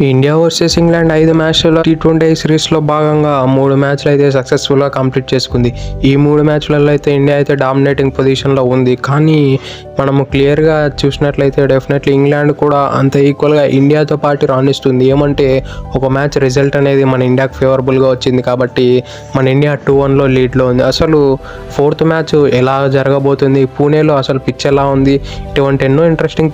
India versus England 5 మ్యాచ్ల T20 సిరీస్లో భాగంగా 3 మ్యాచ్లు అయితే సక్సెస్ఫుల్గా కంప్లీట్ చేసుకుంది. ఈ 3 మ్యాచ్లలో అయితే ఇండియా అయితే డామినేటింగ్ పొజిషన్లో ఉంది. కానీ మనము క్లియర్గా చూసినట్లయితే డెఫినెట్లీ ఇంగ్లాండ్ కూడా అంత ఈక్వల్గా ఇండియాతో పాటు రాణిస్తుంది. ఏమంటే ఒక మ్యాచ్ రిజల్ట్ అనేది మన ఇండియాకి ఫేవరబుల్గా వచ్చింది కాబట్టి మన ఇండియా 2-1 లీడ్లో ఉంది. అసలు 4th మ్యాచ్ ఎలా జరగబోతుంది, పూణేలో అసలు పిచ్ ఎలా ఉంది, ఇటువంటి ఎన్నో ఇంట్రెస్టింగ్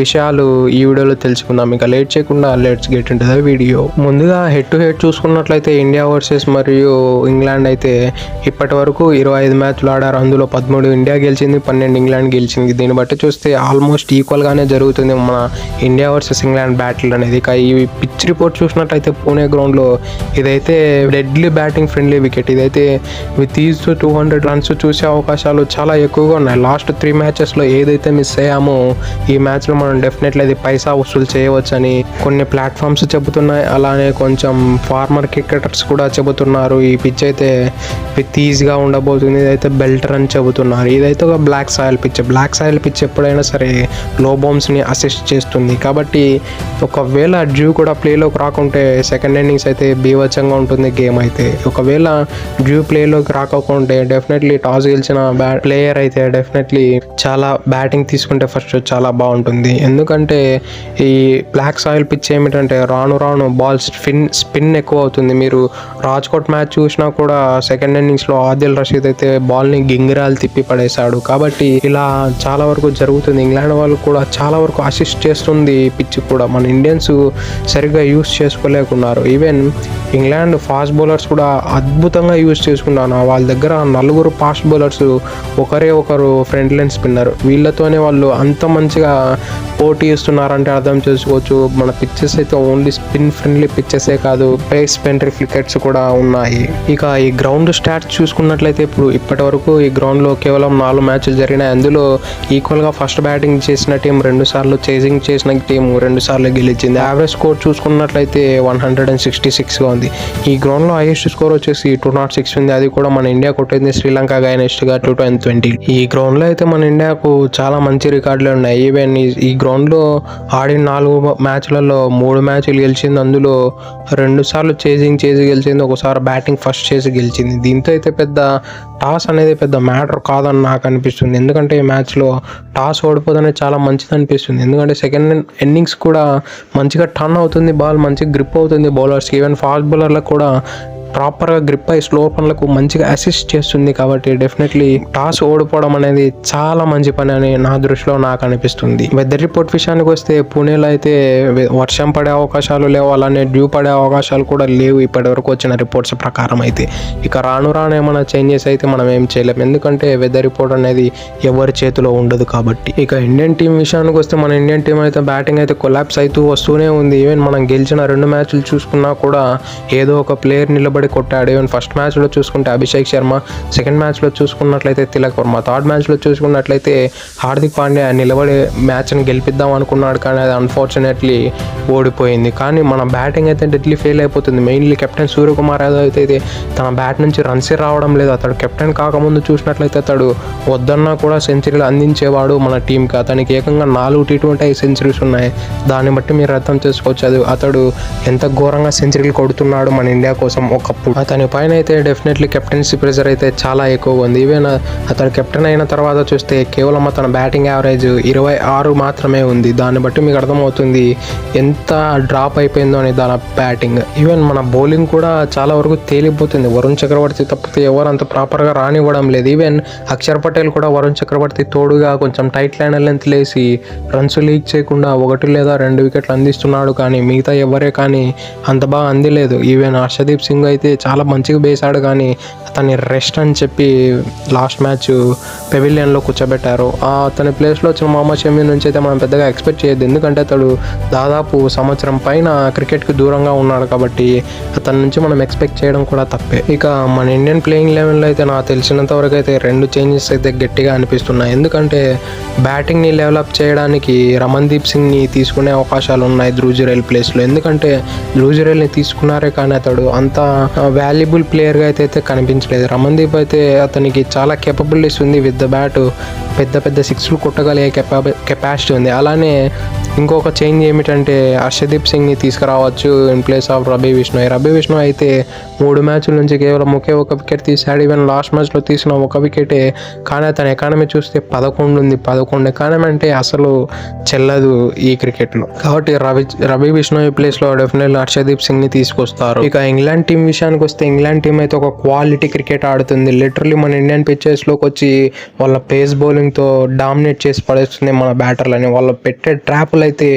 విషయాలు ఈ వీడియోలో తెలుసుకుందాం. ఇంకా లేట్ చేయకుండా let's get into the video. ముందుగా హెడ్ టు హెడ్ చూసుకున్నట్లయితే ఇండియా వర్సెస్ మరియు ఇంగ్లాండ్ అయితే ఇప్పటి వరకు 25 మ్యాచ్లు ఆడారు. అందులో 13 ఇండియా గెలిచింది, 12 ఇంగ్లాండ్ గెలిచింది. దీన్ని బట్టి చూస్తే ఆల్మోస్ట్ ఈక్వల్గానే జరుగుతుంది మన ఇండియా వర్సెస్ ఇంగ్లాండ్ బ్యాటిల్ అనేది. ఇక ఈ పిచ్ రిపోర్ట్ చూసినట్లయితే పూణే గ్రౌండ్లో ఇదైతే డెడ్లీ బ్యాటింగ్ ఫ్రెండ్లీ వికెట్. ఇదైతే విత్ ఈజ్ 200 రన్స్ చూసే అవకాశాలు చాలా ఎక్కువగా ఉన్నాయి. లాస్ట్ 3 మ్యాచెస్లో ఏదైతే మిస్ అయ్యామో ఈ మ్యాచ్లో మనం డెఫినెట్లీ అది పైసా వసూలు చేయవచ్చని కొన్ని ప్లాట్ఫామ్స్ చెబుతున్నాయి. అలానే కొంచెం ఫార్మర్ క్రికెటర్స్ కూడా చెబుతున్నారు ఈ పిచ్ అయితే విత్ ఈజీగా ఉండబోతుంది, ఇదైతే బెల్టర్ అని చెబుతున్నారు. ఇదైతే ఒక బ్లాక్ సాయిల్ పిచ్ ఎప్పుడైనా సరే లో బౌన్స్ని అసిస్ట్ చేస్తుంది. కాబట్టి ఒకవేళ డ్యూ కూడా ప్లేలోకి రాకుంటే సెకండ్ ఇన్నింగ్స్ అయితే బీభత్సంగా ఉంటుంది గేమ్ అయితే. ఒకవేళ డ్యూ ప్లేలోకి రాకుంటే డెఫినెట్లీ టాస్ గెలిచిన ప్లేయర్ అయితే డెఫినెట్లీ చాలా బ్యాటింగ్ తీసుకుంటే ఫస్ట్ చాలా బాగుంటుంది. ఎందుకంటే ఈ బ్లాక్ సాయిల్ పిచ్ ఏమిటంటే రాను బాల్ స్పిన్ ఎక్కువ అవుతుంది. మీరు రాజ్కోట్ మ్యాచ్ చూసినా కూడా సెకండ్ ఇన్నింగ్స్లో ఆదిల్ రషీద్ అయితే బాల్ని గింగిరాలు తిప్పి పడేశాడు. కాబట్టి ఇలా చాలా వరకు జరుగుతుంది. ఇంగ్లాండ్ వాళ్ళు కూడా చాలా వరకు అసిస్ట్ చేస్తుంది పిచ్ కూడా. మన ఇండియన్స్ సరిగ్గా యూస్ చేసుకోలేకున్నారు. ఈవెన్ ఇంగ్లాండ్ ఫాస్ట్ బౌలర్స్ కూడా అద్భుతంగా యూస్ చేసుకున్నాను. వాళ్ళ దగ్గర 4 ఫాస్ట్ బౌలర్స్ ఒకరు ఫ్రంట్ లైన్ స్పిన్నర్. వీళ్ళతోనే వాళ్ళు అంత మంచిగా పోటీ ఇస్తున్నారంటే అర్థం చేసుకోవచ్చు. మన పిచ్చెస్ అయితే ఓన్లీ స్పిన్ ఫ్రెండ్లీ పిచ్చెసే కాదు, పేస్ పెంట్రీ ఫ్లికెట్స్ కూడా ఉన్నాయి. ఇక ఈ గ్రౌండ్ స్టాట్స్ చూసుకున్నట్లయితే ఇప్పటి వరకు ఈ గ్రౌండ్లో కేవలం 4 మ్యాచ్లు జరిగినాయి. అందులో ఈక్వల్గా ఫస్ట్ బ్యాటింగ్ చేసిన టీం 2 సార్లు, చేసింగ్ చేసిన టీం 2 సార్లు గెలిచింది. యావరేజ్ స్కోర్ చూసుకున్నట్లయితే 166గా ఉంది. ఈ గ్రౌండ్లో హైయెస్ట్ స్కోర్ వచ్చేసి 206 ఉంది. అది కూడా మన ఇండియా కొట్టింది శ్రీలంక అగైనెస్ట్గా 220. ఈ గ్రౌండ్లో అయితే మన ఇండియాకు చాలా మంచి రికార్డులు ఉన్నాయి. ఈవెన్ ఈ గ్రౌండ్లో ఆడిన 4 మ్యాచ్లలో 3 మ్యాచ్లు గెలిచింది. అందులో 2 సార్లు చేసి గెలిచింది, ఒకసారి బ్యాటింగ్ ఫస్ట్ చేసి గెలిచింది. దీంతో అయితే పెద్ద టాస్ అనేది పెద్ద మ్యాటర్ కాదని నాకు అనిపిస్తుంది. ఎందుకంటే ఈ మ్యాచ్లో టాస్ ఓడిపోదనే చాలా మంచిది అనిపిస్తుంది. ఎందుకంటే సెకండ్ ఇన్నింగ్స్ కూడా మంచిగా టర్న్ అవుతుంది, బాల్ మంచిగా గ్రిప్ అవుతుంది బౌలర్స్కి. ఈవెన్ ఫాస్ట్ బౌలర్లకు కూడా ప్రాపర్గా గ్రిప్ అయ్యి స్లో పనులకు మంచిగా అసిస్ట్ చేస్తుంది. కాబట్టి డెఫినెట్లీ టాస్ ఓడిపోవడం అనేది చాలా మంచి పని అని నా దృష్టిలో నాకు అనిపిస్తుంది. వెదర్ రిపోర్ట్ విషయానికి వస్తే పూణేలో అయితే వర్షం పడే అవకాశాలు లేవు, అలానే డ్యూ పడే అవకాశాలు కూడా లేవు ఇప్పటి వరకు వచ్చిన రిపోర్ట్స్ ప్రకారం అయితే. ఇక రాను ఏమైనా చేంజెస్ అయితే మనం ఏం చేయలేము, ఎందుకంటే వెదర్ రిపోర్ట్ అనేది ఎవరి చేతిలో ఉండదు కాబట్టి. ఇక ఇండియన్ టీం విషయానికి వస్తే మన ఇండియన్ టీం అయితే బ్యాటింగ్ అయితే కొలాప్స్ అవుతూ వస్తూనే ఉంది. ఈవెన్ మనం గెలిచిన 2 మ్యాచ్లు చూసుకున్నా కూడా ఏదో ఒక ప్లేయర్ నిలబడి కొట్టాడు. ఈవెన్ ఫస్ట్ మ్యాచ్లో చూసుకుంటే అభిషేక్ శర్మ, సెకండ్ మ్యాచ్లో చూసుకున్నట్లయితే తిలక్ వర్మ, థర్డ్ మ్యాచ్లో చూసుకున్నట్లయితే హార్దిక్ పాండ్యా నిలబడి మ్యాచ్ని గెలిపిద్దాం అనుకున్నాడు. కానీ అది అన్ఫార్చునేట్లీ ఓడిపోయింది. కానీ మన బ్యాటింగ్ అయితే డెడ్లీ ఫెయిల్ అయిపోతుంది. మెయిన్లీ కెప్టెన్ సూర్యకుమార్ యాదవ్ అయితే తన బ్యాట్ నుంచి రన్సే రావడం లేదు. అతడు కెప్టెన్ కాకముందు చూసినట్లయితే అతడు వద్దన్నా కూడా సెంచరీలు అందించేవాడు మన టీంకి. అతనికి ఏకంగా 4 T20 సెంచరీస్ ఉన్నాయి. దాన్ని బట్టి మీరు అర్థం చేసుకోవచ్చు అతడు ఎంత ఘోరంగా సెంచరీలు కొడుతున్నాడు మన ఇండియా కోసం. ఒకప్పుడు అతని పైన అయితే డెఫినెట్లీ కెప్టెన్సీ ప్రెజర్ అయితే చాలా ఎక్కువగా ఉంది. ఈవెన్ అతను కెప్టెన్ అయిన తర్వాత చూస్తే కేవలం అతని బ్యాటింగ్ యావరేజ్ 26 మాత్రమే ఉంది. దాన్ని బట్టి మీకు అర్థమవుతుంది ఎంత డ్రాప్ అయిపోయిందో అని దాని బ్యాటింగ్. ఈవెన్ మన బౌలింగ్ కూడా చాలా వరకు తేలిపోతుంది. వరుణ్ చక్రవర్తి తప్పితే ఎవరు అంత ప్రాపర్గా రానివ్వడం లేదు. ఈవెన్ అక్షర్ పటేల్ కూడా వరుణ్ చక్రవర్తి తోడుగా కొంచెం టైట్ లైన్ లెంత్ లేసి రన్స్ లీక్ చేయకుండా 1 లేదా 2 వికెట్లు అందిస్తున్నాడు. కానీ మిగతా ఎవరే కానీ అంత బాగా అందిలేదు. ఈవెన్ హర్షదీప్ సింగ్ అయితే చాలా మంచిగా వేశాడు, కానీ అతన్ని రెస్ట్ అని చెప్పి లాస్ట్ మ్యాచ్ పెవిలియన్లో కూర్చోబెట్టారు. అతని ప్లేస్లో వచ్చిన మొహమ్మద్ షమీ నుంచి అయితే మనం పెద్దగా ఎక్స్పెక్ట్ చేయొద్దు. ఎందుకంటే అతడు దాదాపు సంవత్సరం పైన క్రికెట్కి దూరంగా ఉన్నాడు కాబట్టి అతని నుంచి మనం ఎక్స్పెక్ట్ చేయడం కూడా తప్పే. ఇక మన ఇండియన్ ప్లేయింగ్ లెవెన్లో అయితే నాకు తెలిసినంత వరకు అయితే 2 చేంజెస్ అయితే గట్టిగా అనిపిస్తున్నాయి. ఎందుకంటే బ్యాటింగ్ని డెవలప్ చేయడానికి రమన్దీప్ సింగ్ని తీసుకునే అవకాశాలు ఉన్నాయి ధ్రువ్ జురేల్ ప్లేస్లో. ఎందుకంటే ధ్రువ్ జురేల్ని తీసుకున్నారే కానీ అతడు అంత వాల్యుబుల్ ప్లేయర్గా అయితే కనిపించలేదు. రమన్దీప్ అయితే అతనికి చాలా కేపబిలిటీస్ ఉంది. విత్ ద బ్యాట్ పెద్ద 6లు కొట్టగలిగే కెపాసిటీ ఉంది. అలానే ఇంకొక చేంజ్ ఏమిటంటే హర్షదీప్ సింగ్ని తీసుకురావచ్చు in place of Ravi Bishnoi. Ravi Bishnoi అయితే 3 మ్యాచ్ల నుంచి కేవలం ఒకే ఒక వికెట్ తీశాడు. ఈవెన్ లాస్ట్ మ్యాచ్లో తీసిన ఒక వికెటే, కానీ అతని ఎకానమీ చూస్తే 11 ఉంది. 11 ఎకానమీ అంటే అసలు చెల్లదు ఈ క్రికెట్లో. కాబట్టి రబీ విష్ణోయ్ ప్లేస్లో డెఫినెట్లీ హర్షదీప్ సింగ్ని తీసుకొస్తారు. ఇక ఇంగ్లాండ్ టీం విషయానికి వస్తే ఇంగ్లాండ్ టీం అయితే ఒక క్వాలిటీ క్రికెట్ ఆడుతుంది. లిటరలీ మన ఇండియన్ పిచ్చెస్లోకి వచ్చి వాళ్ళ పేస్ బౌలింగ్తో డామినేట్ చేసి పడేస్తుంది మన బ్యాటర్లని. వాళ్ళు పెట్టే ట్రాప్లు అయితే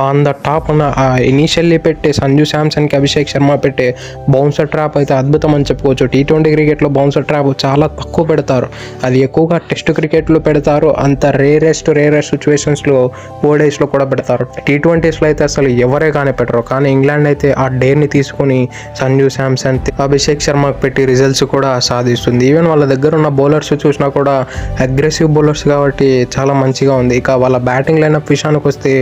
ఆన్ ద టాప్ అన్న ఇనీషియల్లీ పెట్టే సంజు శాంసన్కి అభిషేక్ శర్మ పెట్టే బౌన్సర్ ట్రాప్ అయితే అద్భుతం అని చెప్పుకోవచ్చు. T20 క్రికెట్లో బౌన్సర్ ట్రాప్ చాలా తక్కువ పెడతారు, అది ఎక్కువగా టెస్ట్ క్రికెట్లో పెడతారు. అంత రేరెస్ట్ సిచ్యువేషన్స్లో ఓడేస్లో కూడా పెడతారు. T20స్లో అయితే అసలు ఎవరే కానీ పెట్టరు. కానీ ఇంగ్లాండ్ అయితే ఆ డేర్ని తీసుకొని సంజు శాంసన్, అభిషేక్ శర్మకు పెట్టి రిజల్ట్స్ కూడా సాధిస్తుంది. ఈవెన్ వాళ్ళ దగ్గర ఉన్న బౌలర్స్ చూసినా కూడా అగ్రెసివ్ బౌలర్స్ కాబట్టి చాలా మంచిగా ఉంది. ఇక వాళ్ళ బ్యాటింగ్ లైనప్ విషయానికి వస్తే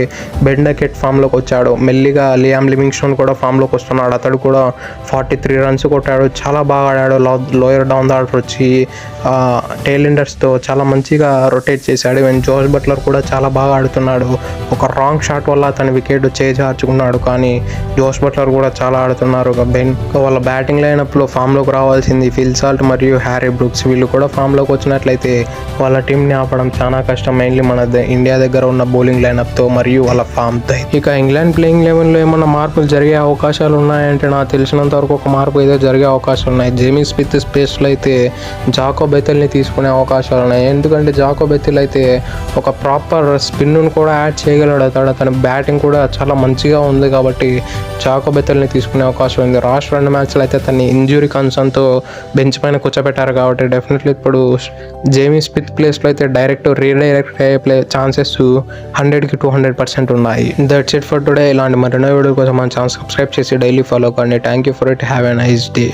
బెన్ డకెట్ ఫామ్లోకి వచ్చాడు. మెల్లిగా లియామ్ లివింగ్స్టోన్ కూడా ఫామ్లోకి వస్తున్నాడు. అతడు కూడా 43 రన్స్ కొట్టాడు, చాలా బాగా ఆడాడు. లోయర్ డౌన్ ద ఆర్డర్ వచ్చి టెయిల్ ఎండర్స్తో చాలా మంచిగా రొటేట్ చేశాడు. ఈవెన్ జోస్ బట్లర్ కూడా చాలా బాగా ఆడుతున్నాడు. ఒక రాంగ్ షాట్ వల్ల తన వికెట్ చేజార్చుకున్నాడు, కానీ జోస్ బట్లర్ కూడా చాలా ఆడుతున్నారు. వాళ్ళ బ్యాటింగ్ లైనప్లో ఫామ్లోకి రావాల్సింది ఫిల్ సాల్ట్ మరియు హ్యారీ బ్రూక్స్. వీళ్ళు కూడా ఫామ్లోకి వచ్చినట్లయితే వాళ్ళ టీంని ఆపడం చాలా కష్టం, మెయిన్లీ మన ఇండియా దగ్గర ఉన్న బౌలింగ్ లైనప్తో మరియు వాళ్ళ ఫామ్తో. ఇక ఇంగ్లాండ్ ప్లేయింగ్ లెవెన్లో ఏమన్నా మార్పులు జరిగే అవకాశాలు ఉన్నాయంటే నాకు తెలిసినంత వరకు ఒక మార్పు అయితే జరిగే అవకాశాలు ఉన్నాయి. జేమీ స్మిత్ స్పేస్లో అయితే జాకో బెథెల్ని తీసుకునే అవకాశాలు ఉన్నాయి. ఎందుకంటే జాకో బెథెల్ అయితే ఒక ప్రాపర్ స్పిన్ను కూడా యాడ్ చేయగలడు. అతని బ్యాటింగ్ కూడా చాలా మంచిగా ఉంది కాబట్టి జాకో బెథెల్ని తీసుకునే అవకాశం ఉంది. లాస్ట్ 2 మ్యాచ్లు అయితే అతన్ని ఇంజురీ కన్సర్న్తో బెంచ్ పైన కూర్చోబెట్టారు కాబట్టి డెఫినెట్లీ ఇప్పుడు జేమీ స్మిత్ ప్లేస్లో అయితే రీడైరెక్ట్ అయ్యే ఛాన్సెస్ 100కి 200% ఉన్నాయి. That's it for today. ఇలాంటి మరిన్నో వీడియో కోసం మన ఛానల్ సబ్స్క్రైబ్ చేసి డైలీ ఫాలో కండి. Thank you for it. Have a nice day.